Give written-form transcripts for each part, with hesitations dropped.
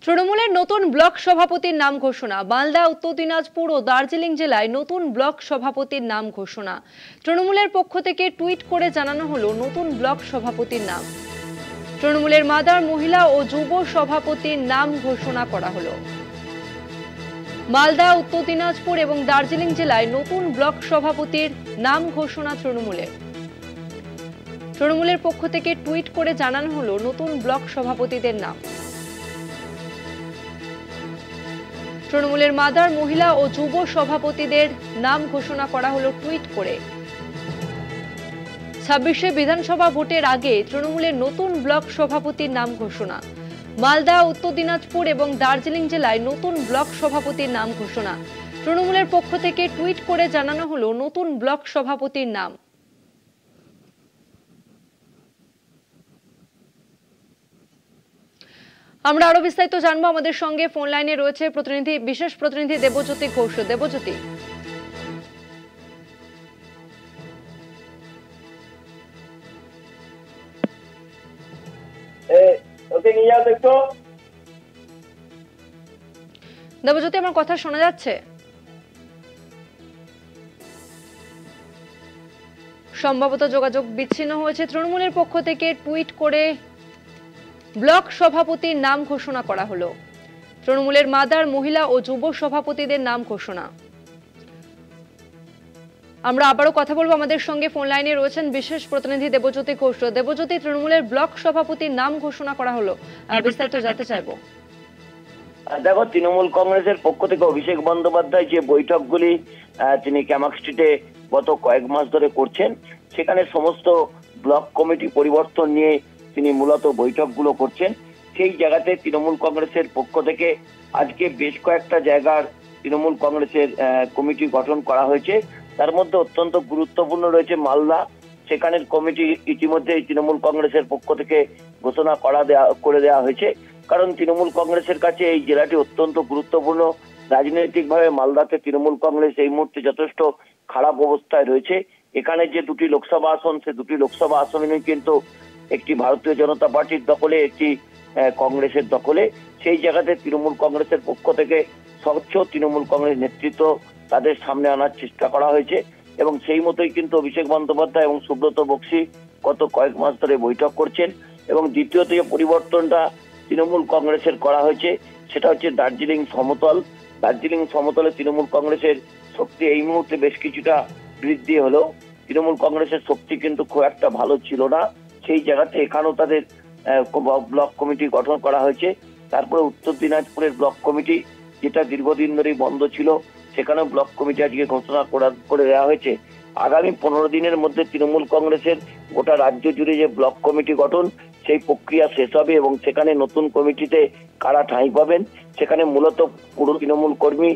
তৃণমূলের নতুন ব্লক সভাপতির নাম ঘোষণা। মালদা, উত্তর দিনাজপুর ও দার্জিলিং জেলায় নতুন ব্লক সভাপতির নাম ঘোষণা। তৃণমূলের পক্ষ থেকে টুইট করে জানানো হলো নতুন ব্লক সভাপতির নাম। তৃণমূলের মাদার, মহিলা ও যুব সভাপতির নাম ঘোষণা করা হলো। মালদা, উত্তর দিনাজপুর এবং দার্জিলিং জেলায় নতুন ব্লক সভাপতির নাম ঘোষণা তৃণমূলের পক্ষ থেকে টুইট করে জানানো হলো নতুন ব্লক সভাপতিদের নাম। তৃণমূলের মাদার, মহিলা ও যুব সভাপতিদের নাম ঘোষণা করা হলো টুইট করে। 26শে বিধানসভা ভোটের আগে তৃণমূলের নতুন ব্লক সভাপতির নাম ঘোষণা। মালদা, উত্তর দিনাজপুর এবং দার্জিলিং জেলায় নতুন ব্লক সভাপতির নাম ঘোষণা। তৃণমূলের পক্ষ থেকে টুইট করে জানানো হলো নতুন ব্লক সভাপতির নাম। আমরা আরো বিস্তারিত জানবো। আমাদের সঙ্গে ফোন লাইনে রয়েছে বিশেষ প্রতিনিধি দেবজ্যোতি ঘোষ। দেবজ্যোতি, দেবজ্যোতি, আমার কথা শোনা যাচ্ছে? সম্ভবত যোগাযোগ বিচ্ছিন্ন হয়েছে। তৃণমূলের পক্ষ থেকে টুইট করে ব্লক সভাপতির নাম ঘোষণা করা হলো। তৃণমূলের মাদার, মহিলা ও যুব সভাপতিদের নাম ঘোষণা। আমরা আবারও কথা বলবো। আমাদের সঙ্গে ফোন লাইনে রয়েছেন বিশেষ প্রতিনিধি দেবজ্যোতি ঘোষ। দেবজ্যোতি, তৃণমূলের ব্লক সভাপতির নাম ঘোষণা করা হলো, বিস্তারিত জানতে চাইবো। দেখো, তৃণমূল কংগ্রেসের পক্ষ থেকে অভিষেক বন্দ্যোপাধ্যায় যে বৈঠকগুলি তিনি ক্যামাক স্ট্রিটে গত কয়েক মাস ধরে করছেন, সেখানে সমস্ত ব্লক কমিটি পরিবর্তন নিয়ে তিনি মূলত বৈঠকগুলো করছেন। সেই জায়গাতে তৃণমূল কংগ্রেসের পক্ষ থেকে আজকে বেশ কয়েকটা জায়গার তৃণমূল কংগ্রেসের কমিটি গঠন করা হয়েছে। তার মধ্যে অত্যন্ত গুরুত্বপূর্ণ রয়েছে মালদা। সেখানের কমিটি ইতিমধ্যে তৃণমূল কংগ্রেসের পক্ষ থেকে ঘোষণা করে দেওয়া হয়েছে, কারণ তৃণমূল কংগ্রেসের কাছে এই জেলাটি অত্যন্ত গুরুত্বপূর্ণ। রাজনৈতিকভাবে মালদাতে তৃণমূল কংগ্রেস এই মুহূর্তে যথেষ্ট খারাপ অবস্থায় রয়েছে। এখানে যে দুটি লোকসভা আসন, সে দুটি লোকসভা আসনে কিন্তু একটি ভারতীয় জনতা পার্টির দখলে, একটি কংগ্রেসের দখলে। সেই জায়গাতে তৃণমূল কংগ্রেসের পক্ষ থেকে স্বচ্ছ তৃণমূল কংগ্রেস নেতৃত্ব তাদের সামনে আনার চেষ্টা করা হয়েছে এবং সেই মতোই কিন্তু অভিষেক বন্দ্যোপাধ্যায় এবং সুব্রত বক্সী গত কয়েক মাস ধরে বৈঠক করছেন। এবং দ্বিতীয়ত যে পরিবর্তনটা তৃণমূল কংগ্রেসের করা হয়েছে, সেটা হচ্ছে দার্জিলিং সমতল। দার্জিলিং সমতলে তৃণমূল কংগ্রেসের শক্তি এই মুহূর্তে বেশ কিছুটা বৃদ্ধি হলো। তৃণমূল কংগ্রেসের শক্তি কিন্তু খুব একটা ভালো ছিল না। সেই জায়গাতে এখানেও তাদের ব্লক কমিটি গঠন করা হয়েছে। তারপরে উত্তর দিনাজপুরের ব্লক কমিটি, যেটা দীর্ঘদিন ধরেই বন্ধ ছিল, সেখানেও ব্লক কমিটি আজকে ঘোষণা করে দেওয়া হয়েছে। আগামী 15 দিনের মধ্যে তৃণমূল কংগ্রেসের গোটা রাজ্য জুড়ে যে ব্লক কমিটি গঠন, সেই প্রক্রিয়া শেষ হবে এবং সেখানে নতুন কমিটিতে কারা ঠাঁই পাবেন, সেখানে মূলত পুরো তৃণমূল কর্মী,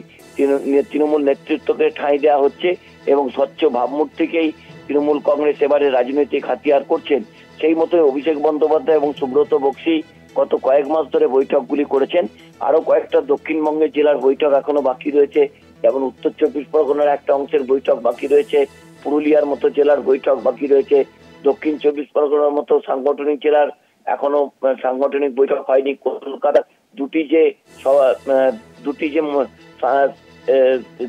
তৃণমূল নেতৃত্বকে ঠাঁই দেওয়া হচ্ছে এবং স্বচ্ছ ভাবমূর্তিকেই তৃণমূল কংগ্রেস এবারে রাজনৈতিক হাতিয়ার করছেন। সেই মতো অভিষেক বন্দ্যোপাধ্যায় এবং সুব্রত বক্সী গত কয়েক মাস ধরে বৈঠকগুলি করেছেন। আরো কয়েকটা দক্ষিণবঙ্গের জেলার বৈঠক এখনো বাকি রয়েছে, যেমন উত্তর 24 পরগনার একটা অংশের বৈঠক বাকি রয়েছে, পুরুলিয়ার মতো জেলার বৈঠক বাকি রয়েছে, দক্ষিণ 24 পরগনার মতো সাংগঠনিক জেলার এখনো সাংগঠনিক বৈঠক হয়নি। কলকাতা দুটি যে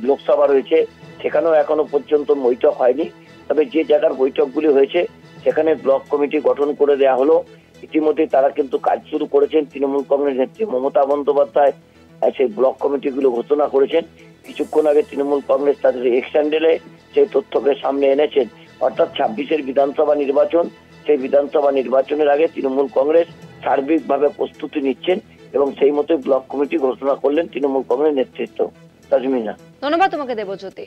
লোকসভা রয়েছে, সেখানেও এখনো পর্যন্ত বৈঠক হয়নি। তবে যে জায়গার বৈঠকগুলি হয়েছে, সেখানে ব্লক কমিটি গঠন করে দেওয়া হলো। ইতিমধ্যে তারা কিন্তু কাজ শুরু করেছেন। তৃণমূল কংগ্রেস নেত্রী মমতা বন্দ্যোপাধ্যায় সেই ব্লক কমিটিগুলো ঘোষণা করেছেন। কিছুক্ষণ আগে তৃণমূল কংগ্রেস তাদের এক্স হ্যান্ডেলে সেই তথ্যকে সামনে এনেছেন। অর্থাৎ 26-এর বিধানসভা নির্বাচন, সেই বিধানসভা নির্বাচনের আগে তৃণমূল কংগ্রেস সার্বিকভাবে প্রস্তুতি নিচ্ছেন এবং সেই মতোই ব্লক কমিটি ঘোষণা করলেন তৃণমূল কংগ্রেস নেতৃত্ব। তাজমিনা, ধন্যবাদ তোমাকে দেবজ্যোতি।